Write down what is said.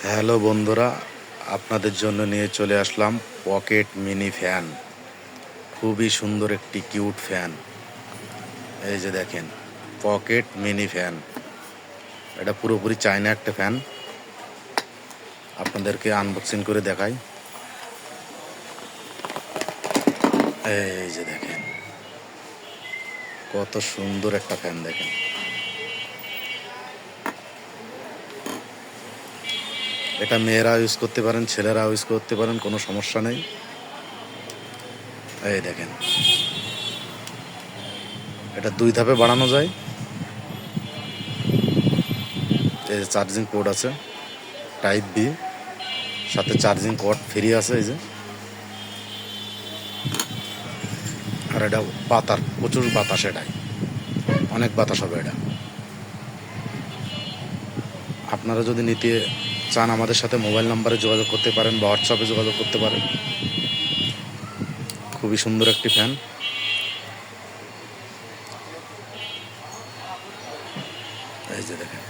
Hello বন্ধুরা, আপনাদের জন্য নিয়ে চলে আসলাম পকেট মিনি ফ্যান। খুবই সুন্দর একটি কিউট ফ্যান। এই যে দেখেন, পকেট মিনি ফ্যান। এটা পুরোপুরি চায়না একটা ফ্যান। আপনাদেরকে আনবক্সিং করে দেখাই। এই যে দেখেন, কত সুন্দর একটা ফ্যান দেখেন। এটা মেয়েরা ইউজ করতে পারেন, ছেলেরা ইউজ করতে পারেন, কোনো সমস্যা নেই। এই দেখেন, এটা 2 ধাপে বাড়ানো যায়। এই যে চার্জিং পোর্ট আছে, টাইপ বি, সাথে চার্জিং কর্ড ফ্রি আছে। এই যে, আর এটা প্রচুর বাতাস, এটাই অনেক বাতাস হবে এটা। আপনারা যদি নিতে চান আমাদের সাথে মোবাইল নাম্বারে যোগাযোগ করতে পারেন বা হোয়াটসঅ্যাপে যোগাযোগ করতে পারেন। খুবই সুন্দর একটি ফ্যান। এই যে দেখেন।